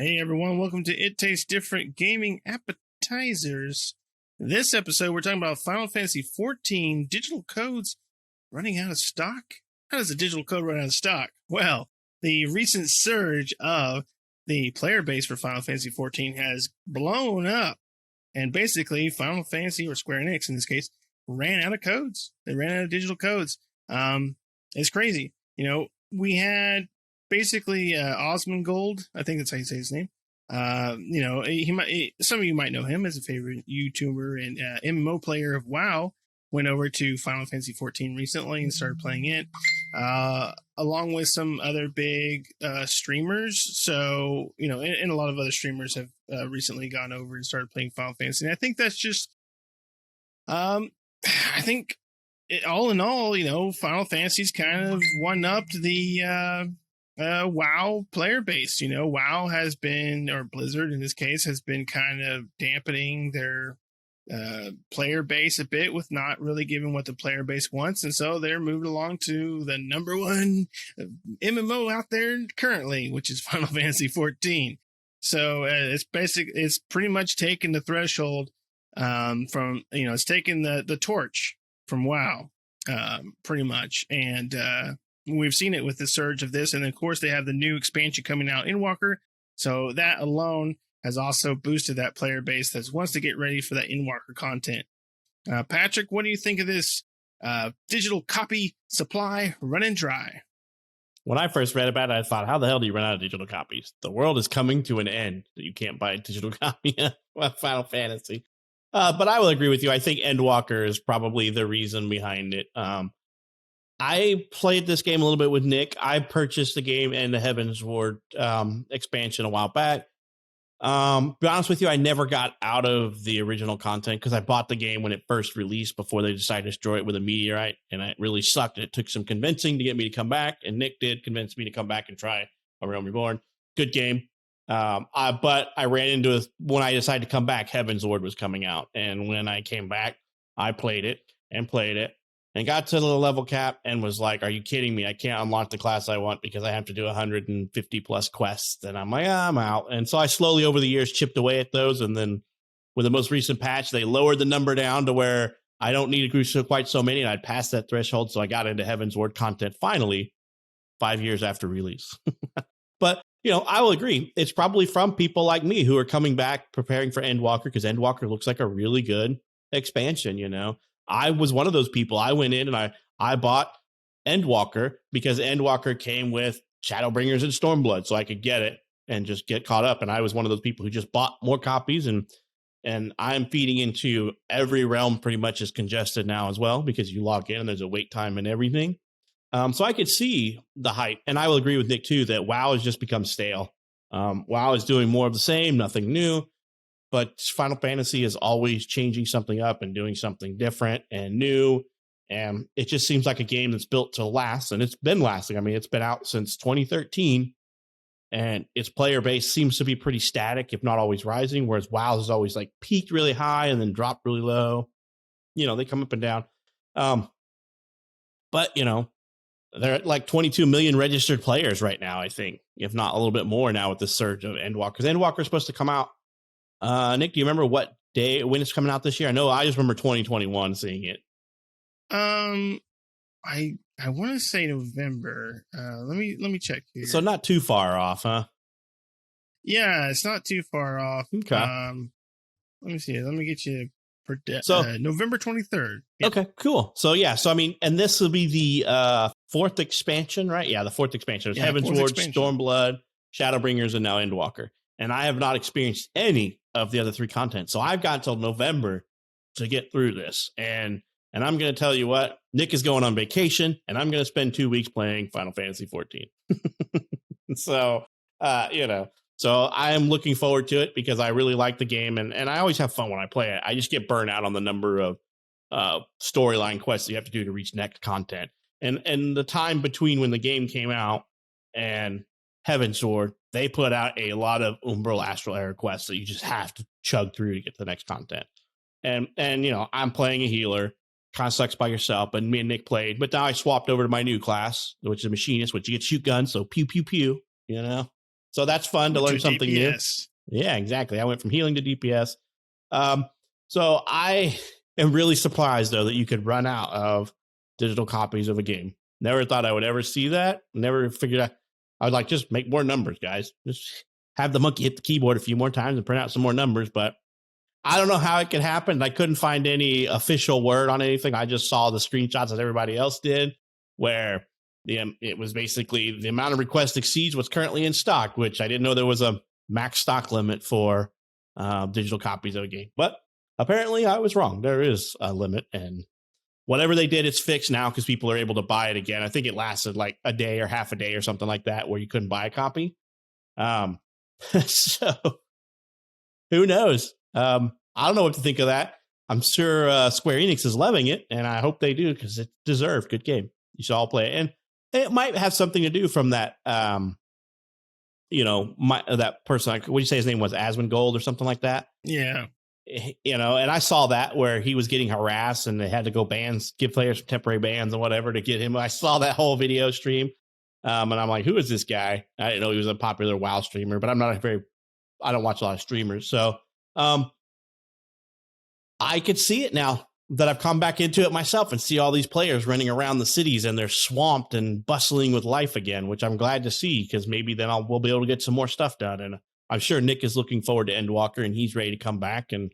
Hey everyone, welcome to It Tastes Different Gaming Appetizers. This episode, we're talking about Final Fantasy XIV digital codes running out of stock. How does a digital code run out of stock? Well, the recent surge of the player base for Final Fantasy XIV has blown up. And basically, Final Fantasy, or Square-Enix in this case, ran out of codes. They ran out of digital codes. It's crazy. You know, we had basically Osmongold, I think that's how you say his name. Some of you might know him as a favorite YouTuber and MMO player of WoW. Went over to Final Fantasy XIV recently and started playing it, along with some other big streamers. So, and a lot of other streamers have recently gone over and started playing Final Fantasy. And I think that's just, all in all, Final Fantasy's kind of one-upped the WoW player base. WoW has been, or Blizzard in this case, has been kind of dampening their player base a bit with not really giving what the player base wants, and so they're moved along to the number one MMO out there currently, which is Final Fantasy XIV. So it's pretty much taken the threshold from it's taken the torch from WoW pretty much, and we've seen it with the surge of this, and of course they have the new expansion coming out, Endwalker. So that alone has also boosted that player base that wants to get ready for that Endwalker content. Patrick, what do you think of this digital copy supply running dry? When I first read about it, I thought, how the hell do you run out of digital copies? The world is coming to an end that you can't buy a digital copy of Final Fantasy. But I will agree with you. I think Endwalker is probably the reason behind it. I played this game a little bit with Nick. I purchased the game and the Heavensward expansion a while back. Be honest with you, I never got out of the original content because I bought the game when it first released before they decided to destroy it with a meteorite, and it really sucked. It took some convincing to get me to come back, and Nick did convince me to come back and try A Realm Reborn. Good game. But I ran into it when I decided to come back. Heavensward was coming out, and when I came back, I played it and got to the level cap and was like, are you kidding me? I can't unlock the class I want because I have to do 150 plus quests. And I'm like, I'm out. And so I slowly over the years chipped away at those. And then with the most recent patch, they lowered the number down to where I don't need to do quite so many. And I'd passed that threshold. So I got into Heavensward content finally 5 years after release. But, I will agree. It's probably from people like me who are coming back preparing for Endwalker, because Endwalker looks like a really good expansion, I was one of those people. I went in and I bought Endwalker because Endwalker came with Shadowbringers and Stormblood, so I could get it and just get caught up. And I was one of those people who just bought more copies, and I'm feeding into every realm pretty much is congested now as well, because you log in and there's a wait time and everything. So I could see the hype, and I will agree with Nick too that WoW has just become stale. WoW is doing more of the same, nothing new. But Final Fantasy is always changing something up and doing something different and new. And it just seems like a game that's built to last. And it's been lasting. I mean, it's been out since 2013. And its player base seems to be pretty static, if not always rising. Whereas WoW is always like peaked really high and then dropped really low. They come up and down. But they're at like 22 million registered players right now, I think. If not a little bit more now with the surge of Endwalker. Because Endwalker is supposed to come out. Nick, do you remember what day, when it's coming out this year? I know I just remember 2021 seeing it. I want to say November. Let me check here. So not too far off, huh? Yeah, it's not too far off. Okay. Let me see. Let me get you November 23rd. Yeah. Okay, cool. So yeah, I mean, and this will be the fourth expansion, right? Yeah, the fourth expansion. It's Heavensward, Stormblood, Shadowbringers, and now Endwalker. And I have not experienced any of the other three content. So I've got until November to get through this. And I'm going to tell you what, Nick is going on vacation, and I'm going to spend 2 weeks playing Final Fantasy XIV. So, so I am looking forward to it because I really like the game. And I always have fun when I play it. I just get burnt out on the number of storyline quests you have to do to reach next content. And the time between when the game came out and Heavensward, they put out a lot of Umbral Astral Era quests that you just have to chug through to get to the next content. And I'm playing a healer, kind of sucks by yourself, but me and Nick played. But now I swapped over to my new class, which is a machinist, which you get shoot guns, so pew pew pew, So that's fun to learn something new. DPS. Yeah, exactly. I went from healing to DPS. Um, so I am really surprised though that you could run out of digital copies of a game. Never thought I would ever see that. Never figured out. I would like just make more numbers, guys. Just have the monkey hit the keyboard a few more times and print out some more numbers. But I don't know how it could happen. I couldn't find any official word on anything. I just saw the screenshots that everybody else did, where it was basically the amount of requests exceeds what's currently in stock, which I didn't know there was a max stock limit for digital copies of a game. But apparently I was wrong. There is a limit, and whatever they did, it's fixed now because people are able to buy it again. I think it lasted like a day or half a day or something like that where you couldn't buy a copy. So who knows? I don't know what to think of that. I'm sure Square Enix is loving it, and I hope they do because it's deserved. Good game. You should all play it. And it might have something to do from that, that person, what do you say his name was? Asmongold or something like that? Yeah. And I saw that where he was getting harassed and they had to go give players temporary bans and whatever to get him. I saw that whole video stream. And I'm like, who is this guy? I didn't know he was a popular WoW streamer, but I don't watch a lot of streamers. So I could see it now that I've come back into it myself and see all these players running around the cities and they're swamped and bustling with life again, which I'm glad to see because maybe then we'll be able to get some more stuff done. And I'm sure Nick is looking forward to Endwalker and he's ready to come back. And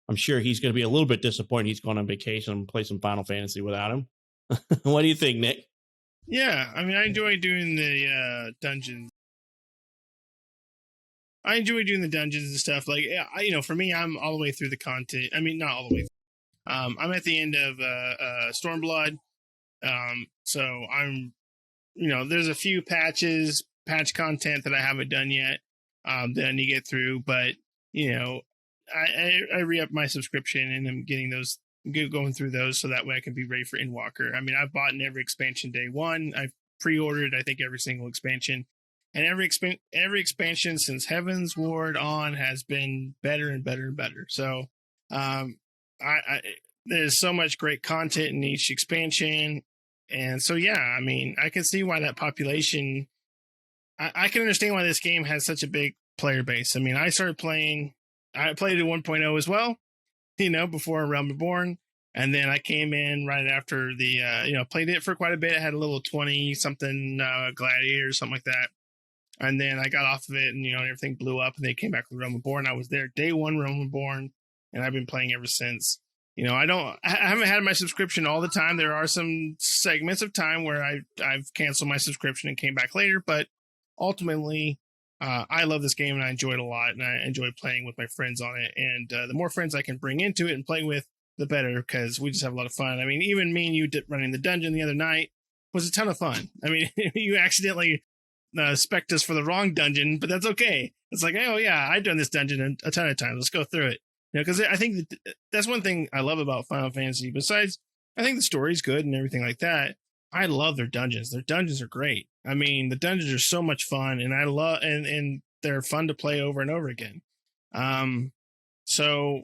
I'm sure he's going to be a little bit disappointed he's going on vacation and play some Final Fantasy without him. What do you think, Nick? Yeah, I mean, I enjoy doing the dungeons. I enjoy doing the dungeons and stuff. Like, for me, I'm all the way through the content. I mean, not all the way. I'm at the end of Stormblood. So I'm, there's a few patch content that I haven't done yet that I need to get through. But, I re-up my subscription and I'm getting those, going through those so that way I can be ready for Endwalker. I mean, I've bought in every expansion day one. I've pre-ordered, I think, every single expansion. And every expansion since Heaven's Ward on has been better and better and better. So there's so much great content in each expansion. And so, yeah, I mean, I can see why that population, I can understand why this game has such a big player base. I mean, I played it 1.0 as well, before Realm Reborn. And then I came in right after played it for quite a bit. I had a little 20-something Gladiator or something like that. And then I got off of it and, everything blew up and they came back with Realm Reborn. I was there day one Realm Reborn and I've been playing ever since. I haven't had my subscription all the time. There are some segments of time where I've canceled my subscription and came back later, but ultimately, I love this game and I enjoy it a lot and I enjoy playing with my friends on it. And the more friends I can bring into it and play with, the better, because we just have a lot of fun. I mean, even me and you running the dungeon the other night was a ton of fun. I mean, you accidentally spec'd us for the wrong dungeon, but that's okay. It's like, oh yeah, I've done this dungeon a ton of times. Let's go through it. Because I think that's one thing I love about Final Fantasy. Besides, I think the story's good and everything like that. I love their dungeons. Their dungeons are great. I mean, the dungeons are so much fun, and I love and they're fun to play over and over again. So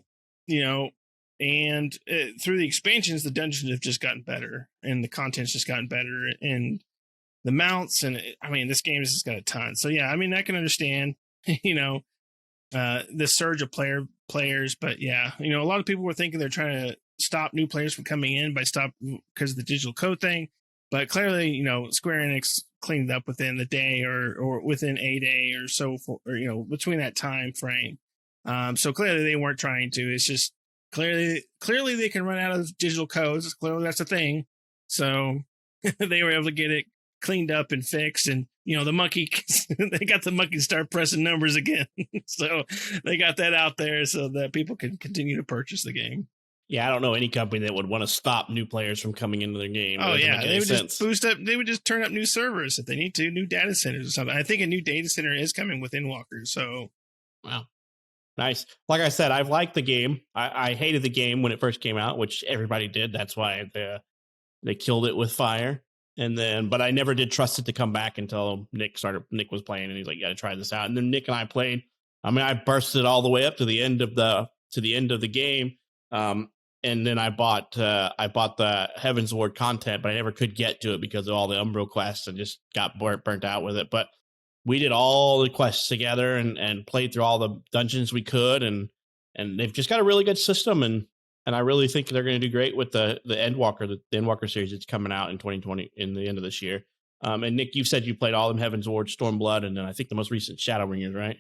and through the expansions, the dungeons have just gotten better, and the content's just gotten better, and the mounts, and I mean, this game has just got a ton. So yeah, I mean, I can understand, the surge of players, but yeah, a lot of people were thinking they're trying to stop new players from coming in because of the digital code thing. But clearly, Square-Enix cleaned it up within the day or within a day or so, between that time frame. So clearly they weren't trying to. It's just clearly they can run out of digital codes. Clearly that's a thing. So they were able to get it cleaned up and fixed. And, the monkey, they got the monkey to start pressing numbers again. So they got that out there so that people can continue to purchase the game. Yeah, I don't know any company that would want to stop new players from coming into their game. Oh, yeah. They would just boost up. They would just turn up new servers if they need to, new data centers or something. I think a new data center is coming with Endwalker. So, wow. Nice. Like I said, I've liked the game. I hated the game when it first came out, which everybody did. That's why they killed it with fire. But I never did trust it to come back until Nick was playing and he's like, you got to try this out. And then Nick and I played. I mean, I bursted all the way up to the end of the game. And then I bought the Heaven's Ward content, but I never could get to it because of all the Umbral quests and just got burnt out with it. But we did all the quests together and played through all the dungeons we could, and they've just got a really good system, and I really think they're going to do great with the Endwalker series that's coming out in 2020 in the end of this year. And Nick, you said you played all of them, Heaven's Ward, Stormblood, and then I think the most recent Shadowbringers, right?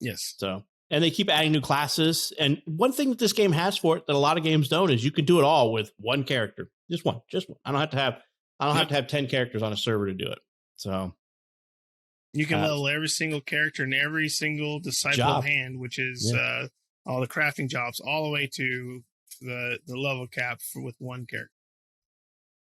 Yes. So, and they keep adding new classes. And one thing that this game has for it that a lot of games don't is you can do it all with one character, just one. I don't have to have 10 characters on a server to do it. So you can level every single character and every single disciple of hand, which is all the crafting jobs, all the way to the level cap with one character.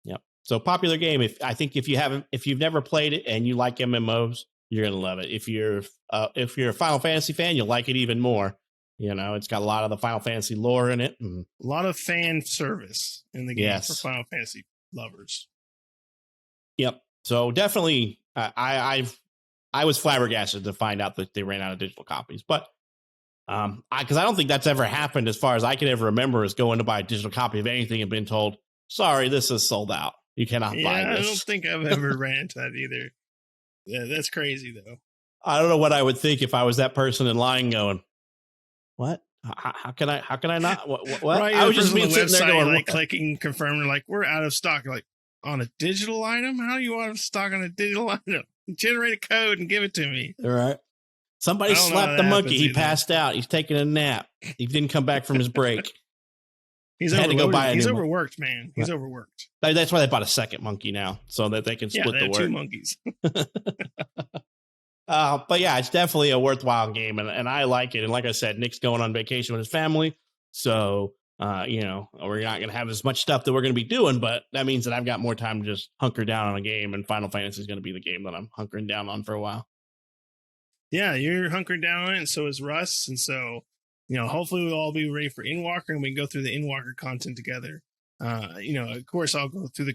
Yep. So popular game. If you've never played it and you like MMOs, you're gonna love it. If you're a Final Fantasy fan, you'll like it even more. You know, it's got a lot of the Final Fantasy lore in it. A lot of fan service in the game for Final Fantasy lovers. Yep. So definitely, I was flabbergasted to find out that they ran out of digital copies, but because I don't think that's ever happened as far as I can ever remember, is going to buy a digital copy of anything and been told, sorry, this is sold out. You cannot buy this. I don't think I've ever ran into that either. Yeah, that's crazy though. I don't know what I would think if I was that person in line going, what? How can I not? What? Right, I was just being sitting there going, like clicking confirm, like we're out of stock. Like on a digital item? How are you out of stock on a digital item? Generate a code and give it to me. All right. Somebody slapped the monkey. He passed out. He's taking a nap. He didn't come back from his break. He's overworked, man. He's overworked. That's why they bought a second monkey now, so that they can split the work. 2 monkeys. But yeah, it's definitely a worthwhile game, and I like it. And like I said, Nick's going on vacation with his family, so we're not going to have as much stuff that we're going to be doing. But that means that I've got more time to just hunker down on a game, and Final Fantasy is going to be the game that I'm hunkering down on for a while. Yeah, you're hunkering down on it, and so is Russ, and so hopefully we'll all be ready for Endwalker, and we can go through the Endwalker content together. Of course, I'll go through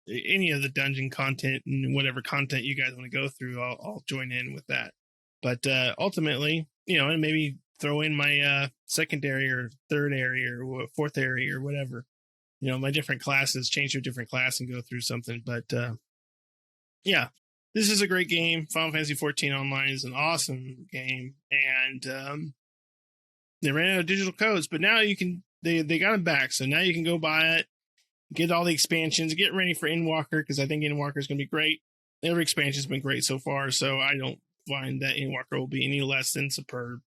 any of the dungeon content and whatever content you guys want to go through. I'll join in with that. But ultimately, and maybe throw in my secondary or third area or fourth area or whatever. My different classes, change to a different class and go through something. But yeah, this is a great game. Final Fantasy XIV Online is an awesome game, and they ran out of digital codes, but now you can. They got them back, so now you can go buy it, get all the expansions, get ready for Endwalker, because I think Endwalker is going to be great. Every expansion has been great so far, so I don't find that Endwalker will be any less than superb.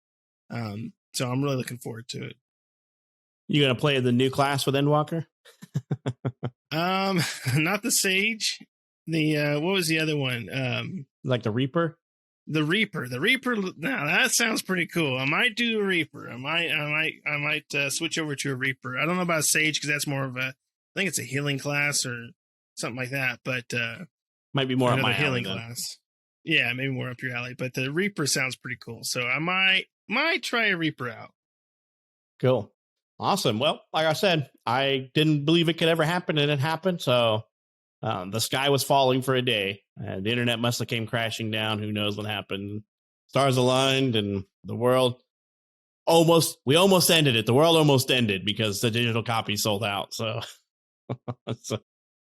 So I'm really looking forward to it. You gonna play the new class with Endwalker? Not the Sage. The what was the other one? Like the Reaper. The Reaper. Now that sounds pretty cool. I might do a Reaper. I might switch over to a Reaper. I don't know about Sage because that's more of I think it's a healing class or something like that. But might be more up my healing alley, class. Yeah, maybe more up your alley. But the Reaper sounds pretty cool. So I might try a Reaper out. Cool, awesome. Well, like I said, I didn't believe it could ever happen, and it happened. So. The sky was falling for a day. The internet must have came crashing down. Who knows what happened? Stars aligned, and the world we almost ended it. The world almost ended because the digital copy sold out. So, so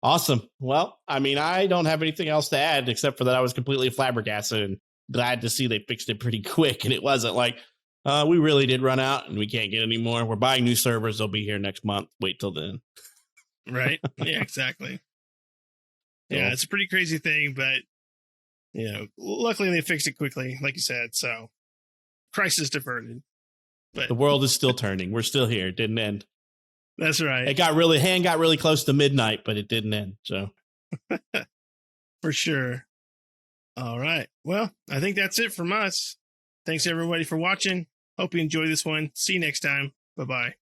awesome. Well, I mean, I don't have anything else to add except for that I was completely flabbergasted and glad to see they fixed it pretty quick. And it wasn't like, we really did run out and we can't get any more. We're buying new servers. They'll be here next month. Wait till then. Right. Yeah, exactly. Yeah, it's a pretty crazy thing, but luckily they fixed it quickly, like you said. So, crisis diverted. But the world is still turning. We're still here. It didn't end. That's right. It got really close to midnight, but it didn't end. So, for sure. All right. Well, I think that's it from us. Thanks everybody for watching. Hope you enjoy this one. See you next time. Bye-bye.